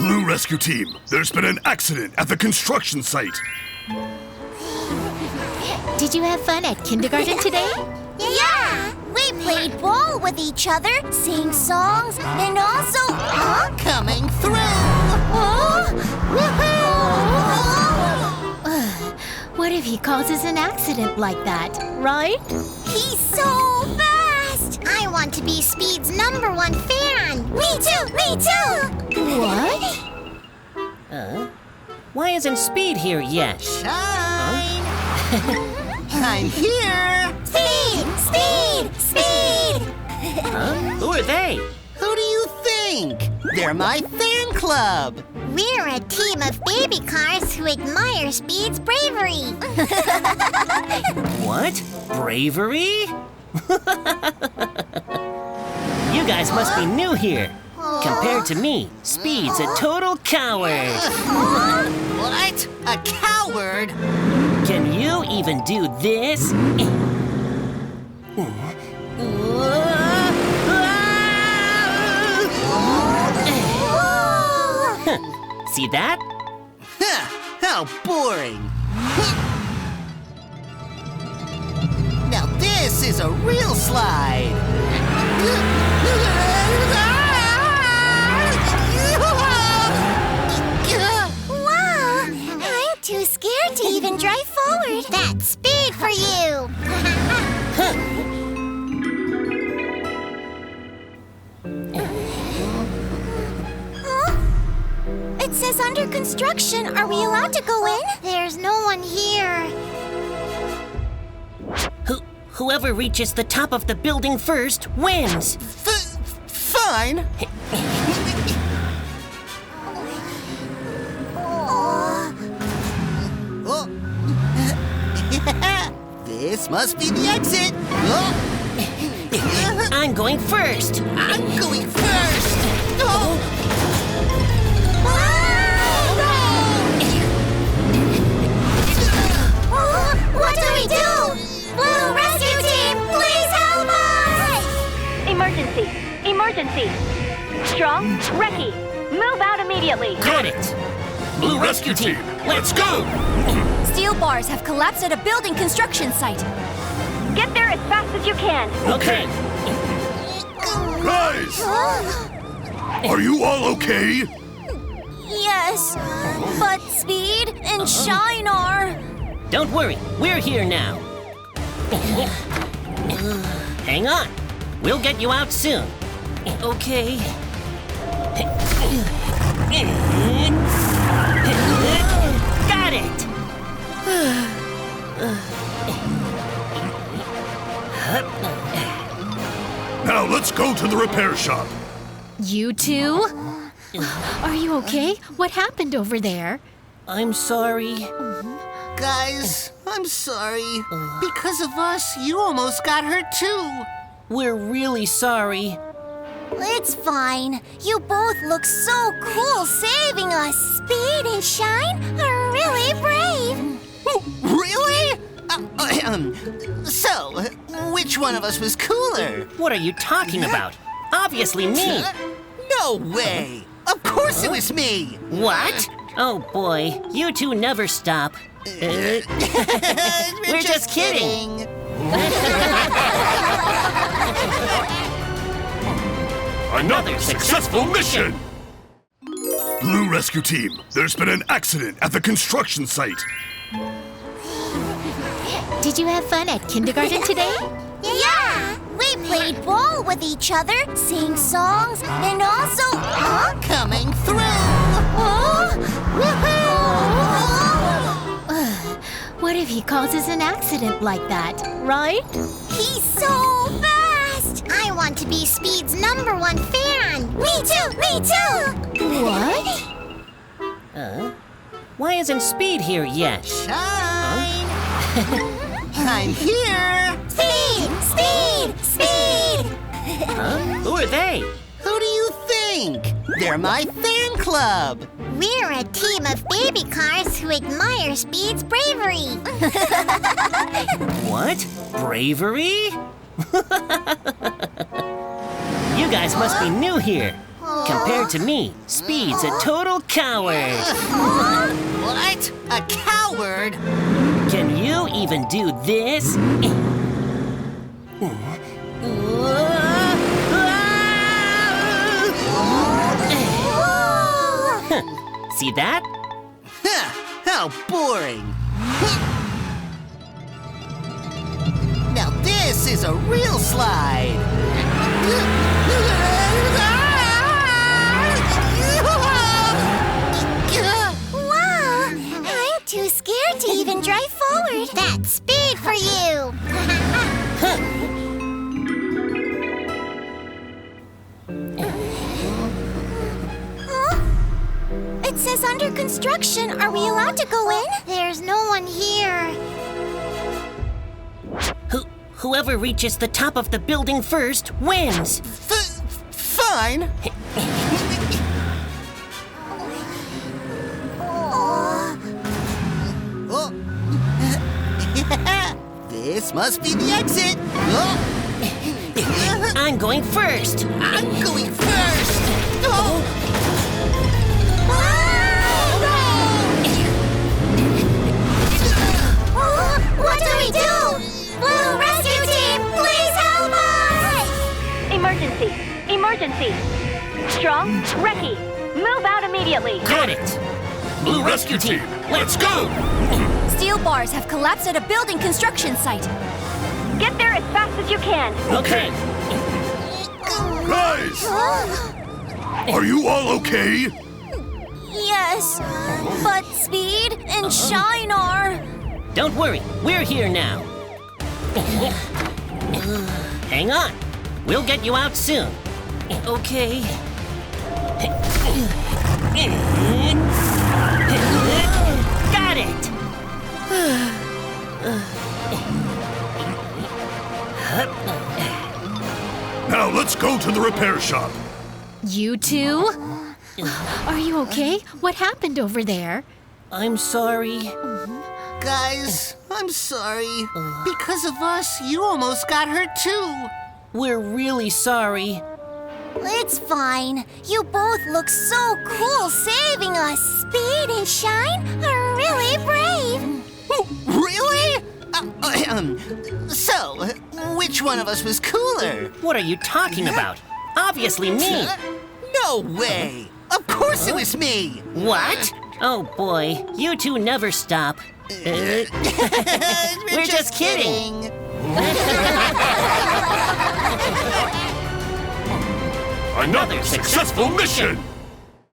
Blue Rescue Team, there's been an accident at the construction site. Did you have fun at kindergarten today? Yeah! We played ball with each other, sang songs, and also... Coming through! What if he causes an accident like that, right? He's so fast! I want to be Speed's #1 fan! Me too! Me too! What? Why isn't Speed here yet? Shine! I'm here! Speed! Speed! Speed! Who are they? Who do you think? They're my fan club! We're a team of baby cars who admire Speed's bravery. What? Bravery? You guys must be new here. Compared to me, Speed's a total coward. What? A coward? Can you even do this? See that? Huh, how boring! Now this is a real slide! Wow! I'm too scared to even drive forward. That's Speed for you! It says under construction. Are we allowed to go in? There's no one here. Whoever reaches the top of the building first wins. Fine! Oh. This must be the exit! Oh. I'm going first. I'm going first! Oh. What do we do? Blue Rescue Team, please help us! Emergency! Emergency! Strong, Reki, move out immediately! Got it. Blue Rescue Team, let's go! Steel bars have collapsed at a building construction site. Get there as fast as you can! Okay. Guys! Are you all okay? Yes, but Speed and Shine are... Don't worry, we're here now. Hang on. We'll get you out soon. Okay. Got it! Now let's go to the repair shop. You two? Are you okay? What happened over there? I'm sorry. Guys, I'm sorry. Because of us, you almost got hurt too. We're really sorry. It's fine. You both look so cool saving us. Speed and Shine are really brave. Really? So, which one of us was cooler? What are you talking about? Obviously me. No way! Of course it was me! What? Oh boy, you two never stop. We're just kidding. Another successful mission! Blue Rescue Team, there's been an accident at the construction site. Did you have fun at kindergarten today? Yeah! We played ball with each other, sang songs, and also... Coming through! What if he causes an accident like that, right? He's so fast! I want to be Speed's #1 fan! Me too! Me too! What? Why isn't Speed here yet? Shine! I'm here! Speed! Speed! Speed! Who are they? Who do you think? They're my fan club! We're a team of baby cars who admire Speed's bravery. What? Bravery? You guys must be new here. Compared to me, Speed's a total coward. What? A coward? Can you even do this? See that? Huh, how boring. Now this is a real slide. Wow! I'm too scared to even drive forward. That's speed for you! Huh? It says under construction. Are we allowed to go in? There's no one here. Whoever reaches the top of the building first wins. Fine. Oh. This must be the exit. Oh. I'm going first. I'm going first. Oh. What do we do? Blue Rescue Team, please help us! Emergency! Emergency! Strong, Reki, move out immediately! Got it. Blue Rescue Team, let's go! Steel bars have collapsed at a building construction site. Get there as fast as you can! Okay. Guys! Are you all okay? Yes, but Speed and Shine are... Don't worry, we're here now. Hang on. We'll get you out soon. Okay. Got it! Now let's go to the repair shop. You two? Are you okay? What happened over there? I'm sorry. Guys, I'm sorry. Because of us, you almost got hurt too. We're really sorry. It's fine. You both look so cool saving us. Speed and Shine are really brave. Really? So, which one of us was cooler? What are you talking about? Obviously me. No way! Of course it was me! What? Oh boy, you two never stop. We're just kidding. Another successful mission!